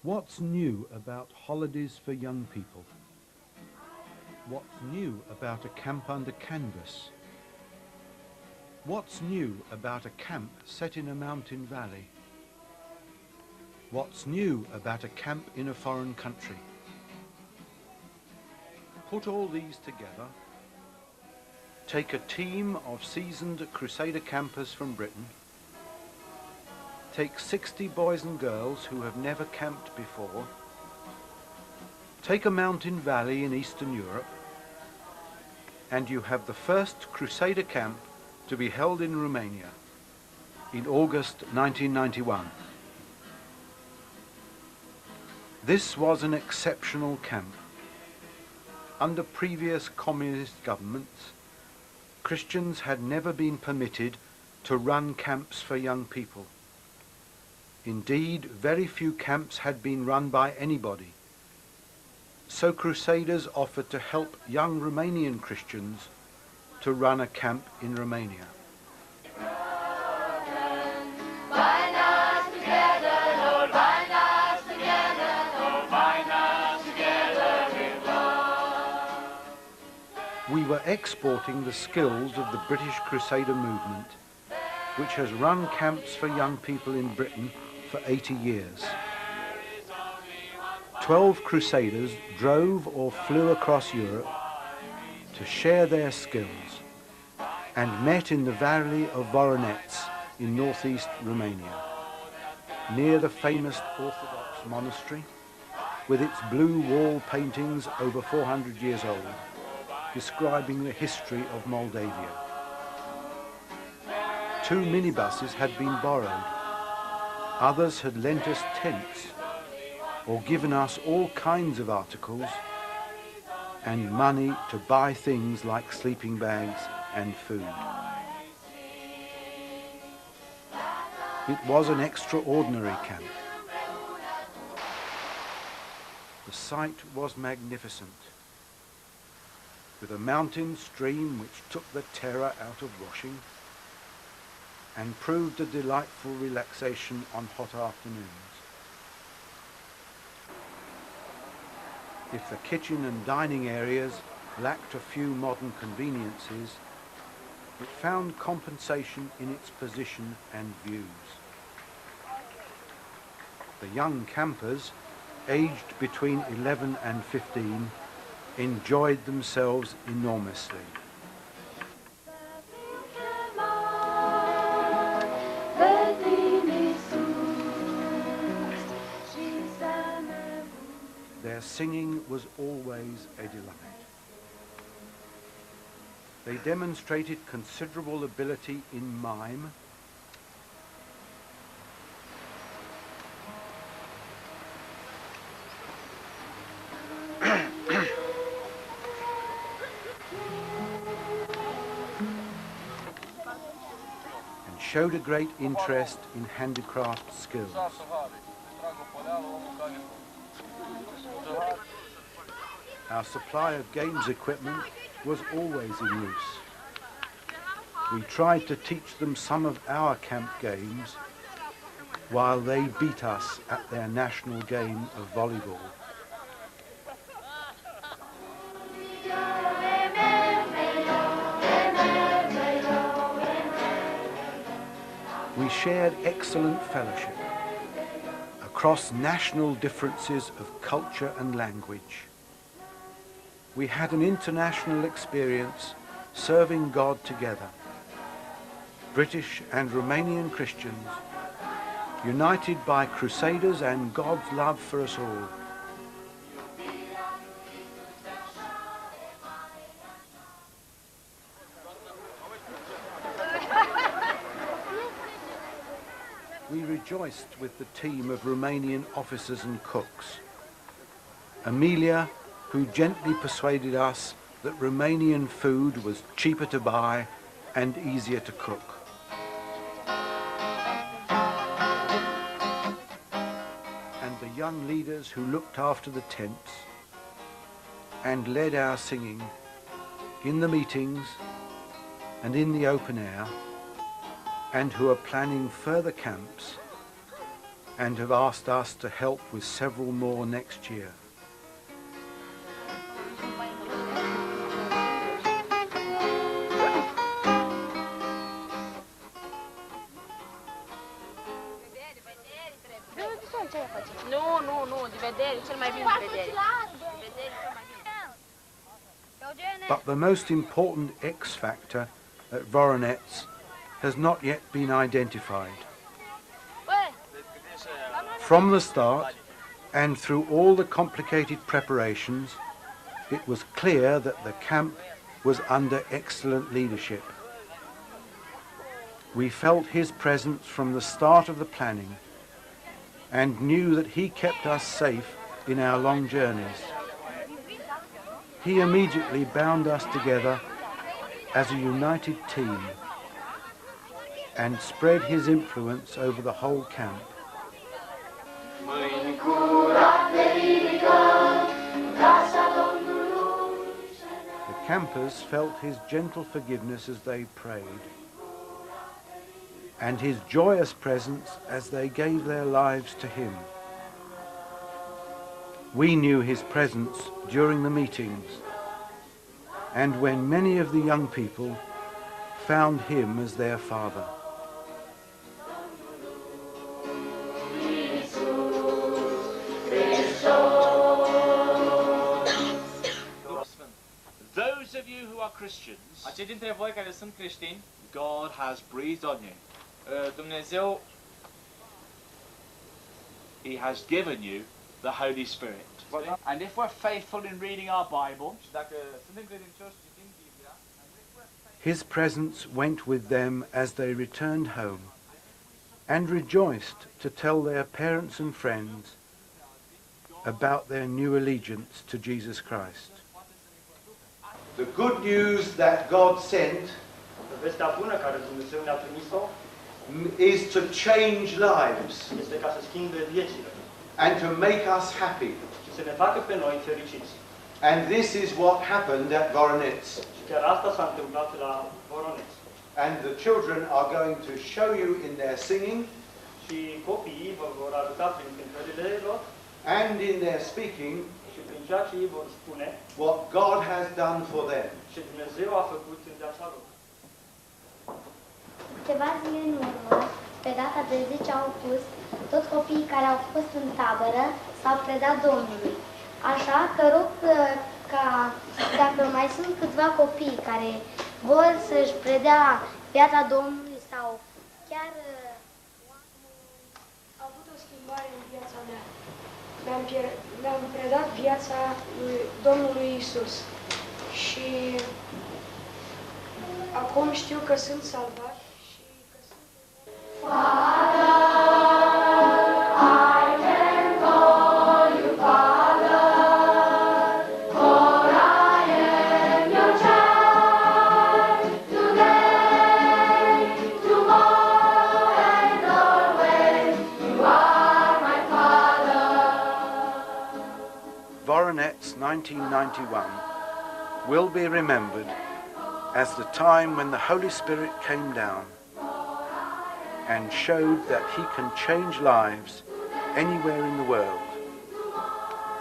What's new about holidays for young people? What's new about a camp under canvas? What's new about a camp set in a mountain valley? What's new about a camp in a foreign country? Put all these together. Take a team of seasoned Crusader campers from Britain. Take 60 boys and girls who have never camped before. Take a mountain valley in Eastern Europe, and you have the first Crusader camp to be held in Romania in August 1991. This was an exceptional camp. Under previous communist governments, Christians had never been permitted to run camps for young people. Indeed, very few camps had been run by anybody. So Crusaders offered to help young Romanian Christians to run a camp in Romania. We were exporting the skills of the British Crusader movement, which has run camps for young people in Britain for 80 years. 12 Crusaders drove or flew across Europe to share their skills and met in the valley of Voronezh in northeast Romania, near the famous Orthodox monastery with its blue wall paintings over 400 years old, describing the history of Moldavia. 2 minibuses had been borrowed. Others had lent us tents or given us all kinds of articles and money to buy things like sleeping bags and food. It was an extraordinary camp. The site was magnificent, with a mountain stream which took the terror out of washing and proved a delightful relaxation on hot afternoons. If the kitchen and dining areas lacked a few modern conveniences, it found compensation in its position and views. The young campers, aged between 11 and 15, enjoyed themselves enormously. Their singing was always a delight. They demonstrated considerable ability in mime, and showed a great interest in handicraft skills. Our supply of games equipment was always in use. We tried to teach them some of our camp games while they beat us at their national game of volleyball. We shared excellent fellowship across national differences of culture and language. We had an international experience serving God together. British and Romanian Christians, united by Crusaders and God's love for us all. We rejoiced with the team of Romanian officers and cooks. Amelia, who gently persuaded us that Romanian food was cheaper to buy and easier to cook. And the young leaders who looked after the tents and led our singing in the meetings and in the open air, and who are planning further camps and have asked us to help with several more next year. But the most important X factor at Voronezh has not yet been identified. From the start, and through all the complicated preparations, it was clear that the camp was under excellent leadership. We felt his presence from the start of the planning and knew that he kept us safe in our long journeys. He immediately bound us together as a united team and spread his influence over the whole camp. The campers felt his gentle forgiveness as they prayed, and his joyous presence as they gave their lives to him. We knew his presence during the meetings, and when many of the young people found him as their father. Those of you who are Christians, acei dintre voi care sunt creștini, God has breathed on you. Dumnezeu He has given you the Holy Spirit. And if we're faithful in reading our Bible, și dacă suntem credincioși citim Biblia, His presence went with them as they returned home and rejoiced to tell their parents and friends about their new allegiance to Jesus Christ. The good news that God sent Vestea bună care Dumnezeu ne-a trimis-o is to change lives este ca să schimbe viețile and to make us happy. și să ne facă pe noi fericiți. And this is what happened at Voronezh. Și chiar asta s-a întâmplat la Voronezh. And the children are going to show you in their singing Și copiii vă vor arăta prin cântările lor and in their speaking și prin ceea ce ei vor spune what God has done for them. ce Dumnezeu a făcut în viața lor. Câteva zile în urmă, pe data de 10 august, toți copiii care au fost în tabără s-au predat Domnului. Așa că rog ca dacă mai sunt câțiva copii care vor să-și predea viața Domnului sau chiar A avut o schimbare în viața mea. Mi-am predat viața lui Domnului Isus și acum știu că sunt salvat și că sunt... Voronezh 1991 will be remembered as the time when the Holy Spirit came down and showed that he can change lives anywhere in the world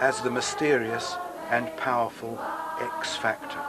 as the mysterious and powerful X factor.